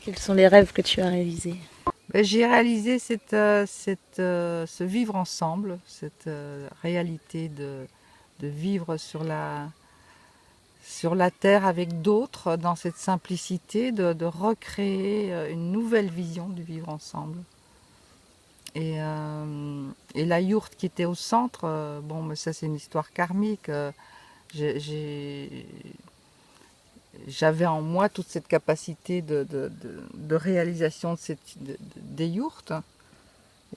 Quels sont les rêves que tu as réalisés? J'ai réalisé ce vivre ensemble, cette réalité de vivre sur la terre avec d'autres, dans cette simplicité, de recréer une nouvelle vision du vivre ensemble. Et la yourte qui était au centre, bon, mais ça c'est une histoire karmique. J'ai- J'avais en moi toute cette capacité de réalisation des yourtes.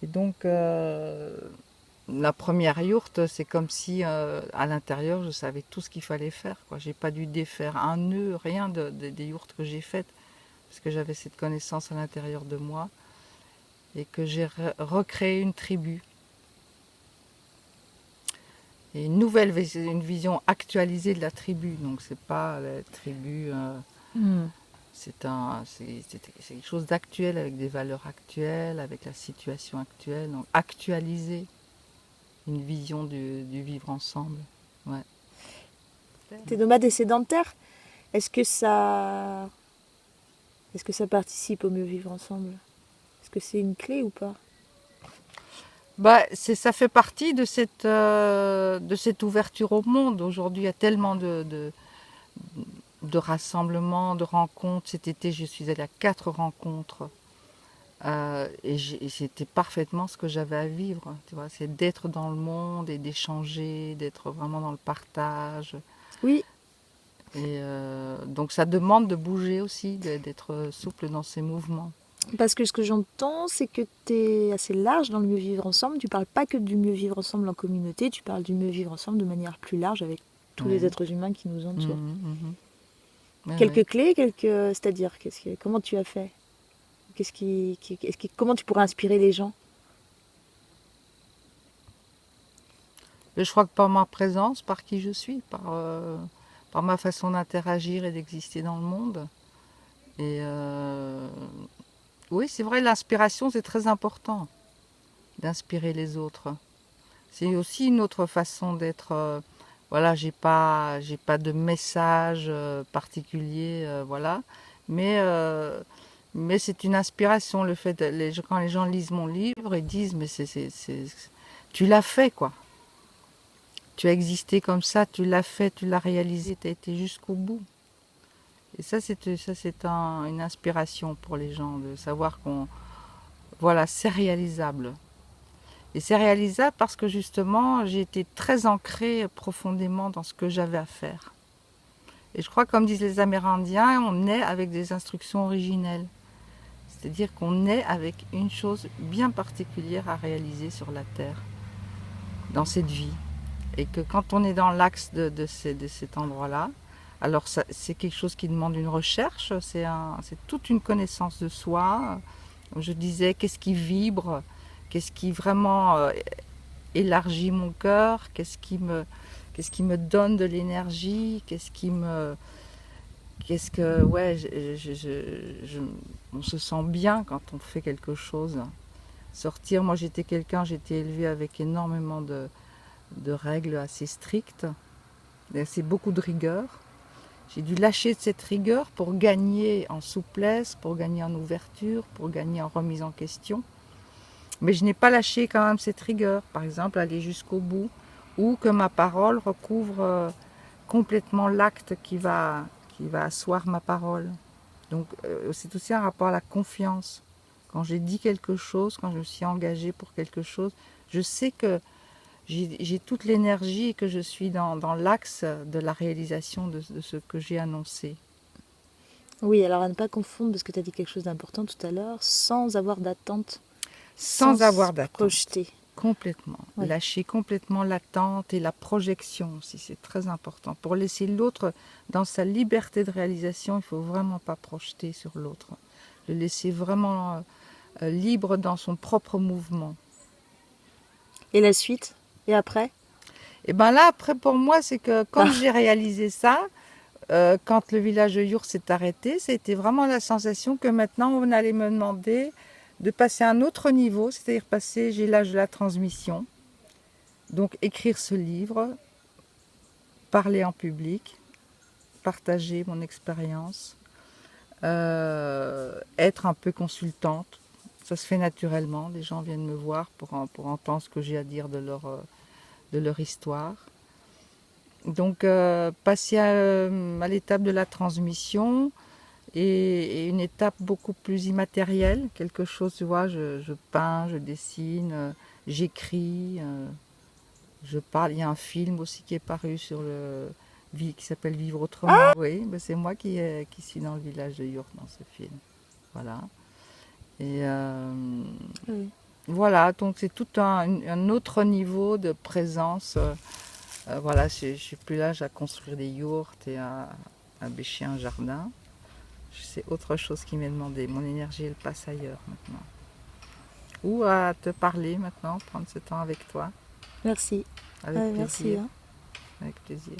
Et donc, la première yourte, c'est comme si à l'intérieur, je savais tout ce qu'il fallait faire. J'ai pas dû défaire un nœud, rien des yourtes que j'ai faites, parce que j'avais cette connaissance à l'intérieur de moi et que j'ai recréé une tribu. Et une vision actualisée de la tribu. Donc, c'est pas la tribu. Hmm. C'est quelque chose d'actuel, avec des valeurs actuelles, avec la situation actuelle. Donc, actualiser une vision du vivre ensemble. Ouais. T'es nomade et sédentaire. Est-ce que ça, est-ce que ça participe au mieux vivre ensemble? Est-ce que c'est une clé ou pas? Ça fait partie de cette ouverture au monde. Aujourd'hui, il y a tellement de rassemblements, de rencontres. Cet été, je suis allée à 4 rencontres. Et c'était parfaitement ce que j'avais à vivre. Tu vois, c'est d'être dans le monde et d'échanger, d'être vraiment dans le partage. Oui, Donc ça demande de bouger aussi, d'être souple dans ses mouvements. parce que ce que j'entends, c'est que t'es assez large dans le mieux vivre ensemble. Tu parles pas que du mieux vivre ensemble en communauté, tu parles du mieux vivre ensemble de manière plus large avec tous les Ouais. êtres humains qui nous entourent. Mhm, mhm. Ouais, ouais. Quelques clés, c'est-à-dire, comment tu as fait? Comment tu pourrais inspirer les gens? Mais je crois que par ma présence, par qui je suis, par ma façon d'interagir et d'exister dans le monde. Et oui, c'est vrai, l'inspiration, c'est très important, d'inspirer les autres. C'est aussi une autre façon d'être. Voilà, j'ai pas de message particulier, voilà. Mais, euh, mais c'est une inspiration, le fait, quand les gens lisent mon livre, ils disent, mais tu l'as fait, quoi. Tu as existé comme ça, tu l'as fait, tu l'as réalisé, tu as été jusqu'au bout. Et ça, c'est une inspiration pour les gens, de savoir voilà, c'est réalisable. Et c'est réalisable parce que justement, j'ai été très ancrée profondément dans ce que j'avais à faire. Et je crois, comme disent les Amérindiens, on naît avec des instructions originelles. C'est-à-dire qu'on naît avec une chose bien particulière à réaliser sur la Terre, dans cette vie. Et que quand on est dans l'axe de cet endroit-là, alors c'est quelque chose qui demande une recherche, c'est toute une connaissance de soi. Je disais, qu'est-ce qui vibre, qu'est-ce qui vraiment élargit mon cœur, qu'est-ce qui me donne de l'énergie, ouais, on se sent bien quand on fait quelque chose. Sortir, moi j'étais élevée avec énormément de règles assez strictes, c'est beaucoup de rigueur. J'ai dû lâcher de cette rigueur pour gagner en souplesse, pour gagner en ouverture, pour gagner en remise en question. Mais je n'ai pas lâché quand même cette rigueur, par exemple aller jusqu'au bout, ou que ma parole recouvre complètement l'acte qui va asseoir ma parole. Donc c'est aussi un rapport à la confiance. Quand j'ai dit quelque chose, quand je me suis engagée pour quelque chose, je sais que j'ai toute l'énergie et que je suis dans l'axe de la réalisation de ce que j'ai annoncé. Oui, alors à ne pas confondre, parce que tu as dit quelque chose d'important tout à l'heure, sans avoir d'attente, sans Sans se avoir d'attente. projeter. Complètement. Oui. Lâcher complètement l'attente et la projection aussi, c'est très important. Pour laisser l'autre dans sa liberté de réalisation, il ne faut vraiment pas projeter sur l'autre. Le laisser vraiment libre dans son propre mouvement. Et la suite? Et après? Et bien là, après, pour moi, c'est que quand Ah, j'ai réalisé ça, quand le village de Yours s'est arrêté, c'était vraiment la sensation que maintenant, on allait me demander de passer à un autre niveau, c'est-à-dire j'ai l'âge de la transmission. Donc écrire ce livre, parler en public, partager mon expérience, être un peu consultante. Ça se fait naturellement, les gens viennent me voir pour entendre ce que j'ai à dire de leur histoire. Donc passer à l'étape de la transmission et une étape beaucoup plus immatérielle, quelque chose, tu vois, je peins, je dessine, j'écris, je parle. Il y a un film aussi qui est paru sur qui s'appelle Vivre autrement. Oui, ben c'est moi qui suis dans le village de Yurk dans ce film. Voilà. Et Oui. voilà, donc c'est tout un autre niveau de présence. Voilà, je ne suis plus là à construire des yourtes et à bêcher un jardin. C'est autre chose qui m'est demandé. Mon énergie, elle passe ailleurs maintenant. Ou à te parler maintenant, prendre ce temps avec toi. Merci. Avec Merci. plaisir. Hein. Avec plaisir.